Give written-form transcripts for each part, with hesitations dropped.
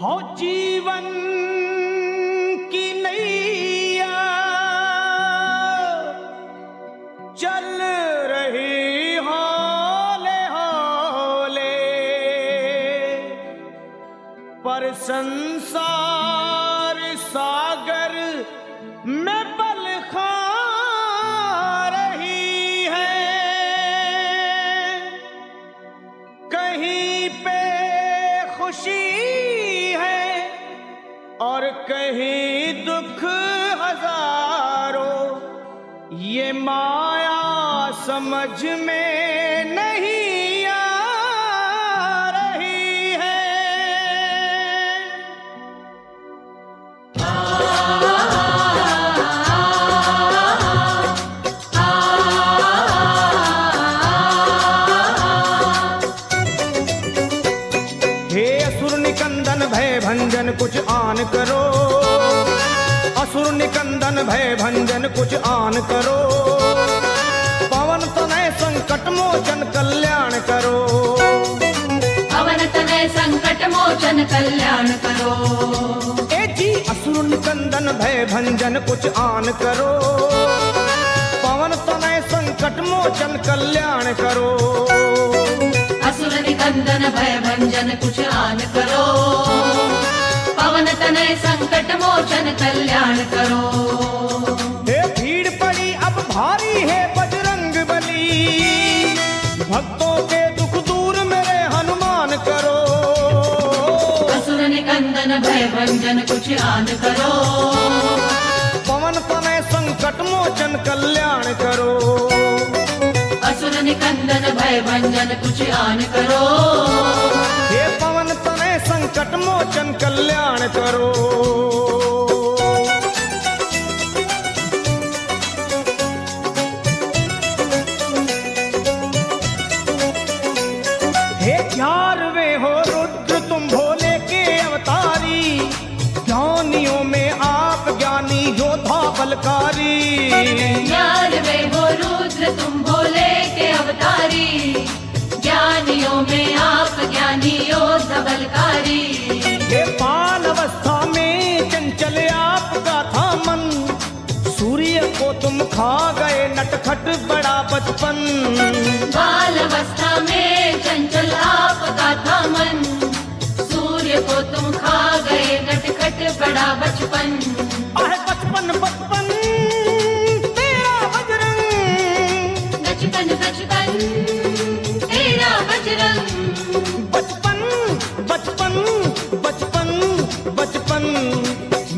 हो जीवन की नैया चल रही हौले हौले, पर संसार सागर में पल खा रही है। कहीं पे खुशी है और कहीं दुख हजारों, ये माया समझ में नहीं आ रही है। हे असुर निकंदन भय भंजन कुछ आन करो, असुर निकंदन भय भंजन कुछ आन करो। पवन तनय संकट मोचन कल्याण करो, पवन तनय संकट मोचन कल्याण करो। ए जी असुर निकंदन भय भंजन कुछ आन करो, पवन तनय संकट मोचन कल्याण करो। असुर निकंदन भय भंजन कुछ आन करो, पवन तनय संकट मोचन कल्याण करो। हे भीड़ पड़ी अब भारी है बजरंग बली, भक्तों के दुख दूर मेरे हनुमान करो। असुर निकंदन भय भंजन कुछ आन करो, पवन तनय संकट मोचन कल्याण करो। असुर निकंदन भय भंजन कुछ आन करो, हे पवन तनय संकट मोचन कल्याण करो। हे 11वें हो रुद्र तुम भोले के अवतारी, ज्ञानियों में आप ज्ञानी योद्धा बलकारी। 11वें हो रुद्र तुम भोले के अवतारी, ज्ञानियों में आप ज्ञानी योद्धा बलकारी। हे बाल अवस्था में चंचल आपका था मन, सूर्य को तुम खा गए नटखट बड़ा बचपन। बाल अवस्था में चंचल आपका था मन, सूर्य को तुम खा गए नटखट बड़ा बचपन। आहे बचपन बचपन तेरा बजरंग, बचपन बचपन तेरा बजरंग। बचपन बचपन बचपन बचपन।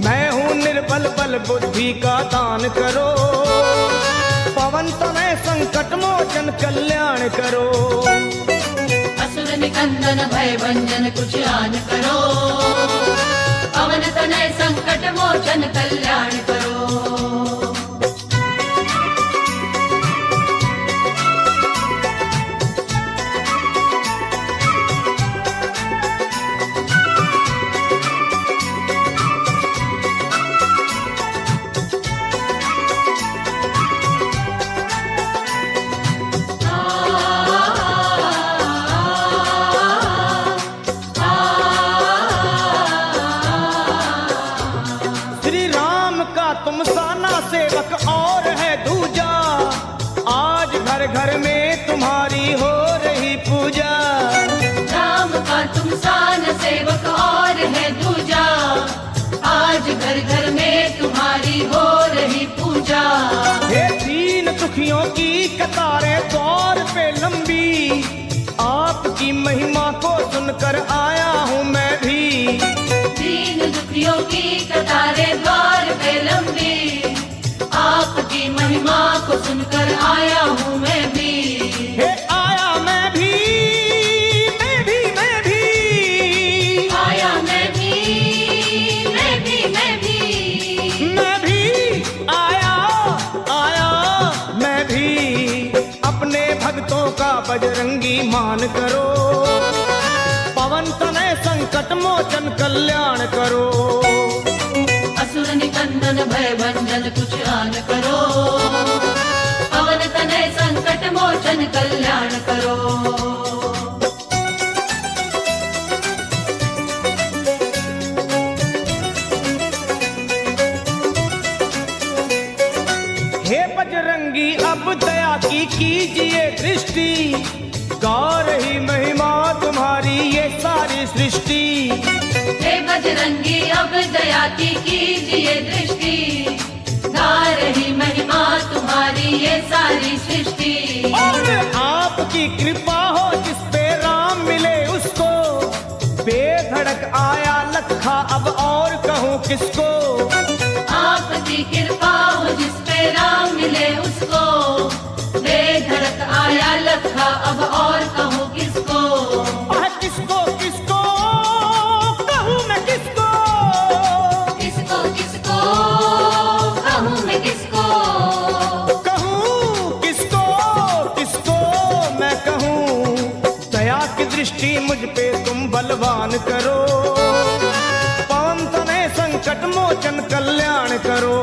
मैं हूँ निर्बल बल बुद्धि का दान करो, पवन तनय संकट मोचन कल्याण करो। असुर निकंदन भय भंजन कुछ आन करो, पवन तनय संकट मोचन कल्याण करो। श्री राम का तुम साना सेवक और है दूजा, आज घर घर में तुम्हारी हो रही पूजा। राम का तुम सान सेवक और है दूजा, आज घर घर में तुम्हारी हो रही पूजा। हे दीन दुखियों की कतारें द्वार पे लंबी, आपकी महिमा को सुनकर आया हूँ मैं भी। दीन दुखियों की कतारें द्वार पे लंबी, आपकी महिमा को सुनकर आया हूँ मैं भी। हे आया मैं भी, मैं भी मैं भी आया मैं भी, मैं भी मैं भी। मैं भी आया आया मैं भी। अपने भक्तों का बजरंगी मान करो, पवन तनय संकट मोचन कल्याण करो। असुर निकंदन भय भंजन कुछ आन करो, पवन तनय संकट मोचन कल्याण करो। कीजिए दृष्टि, गा रही महिमा तुम्हारी ये सारी सृष्टि। हे बजरंगी अब दया की कीजिए दृष्टि, गा रही महिमा तुम्हारी ये सारी सृष्टि। और आपकी कृपा हो जिस पे राम मिले उसको, बेधड़क आया लखा अब और कहूँ किसको। आपकी कृपा हो जिस पे राम मिले उसको, बेधड़क आया लखा अब और कहूँ किसको। किसको किसको कहूँ मैं किसको, किसको किसको कहूँ मैं किसको, कहूँ किसको किसको मैं कहूँ। दया की दृष्टि मुझ पे तुम बलवान करो, पवन तनय संकट मोचन कल्याण करो।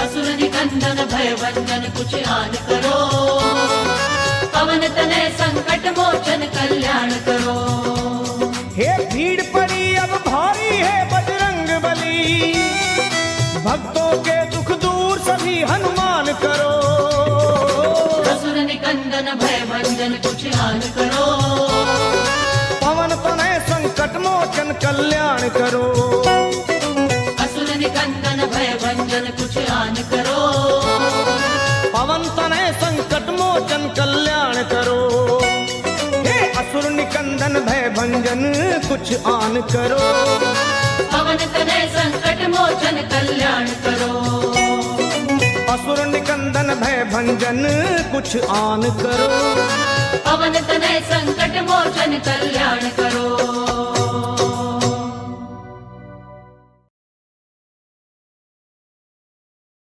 असुर निकंदन भय भंजन कुछ आन करो, पवन तनय संकट मोचन कल्याण करो। हे भीड़ पड़ी अब भारी है बजरंग बली, भक्तों के दुख दूर सभी हनुमान करो। असुर निकंदन भय भंजन कुछ आन करो, पवन तनय संकट मोचन कल्याण करो। असुर निकंदन भय भंजन कुछ आन करो, पवन तनय संकट मोचन कल्याण करो। हे असुर निकंदन भय भंजन कुछ आन करो, पवन तनय संकट मोचन कल्याण करो। असुर निकंदन भय भंजन कुछ आन करो, पवन तनय संकट मोचन कल्याण करो।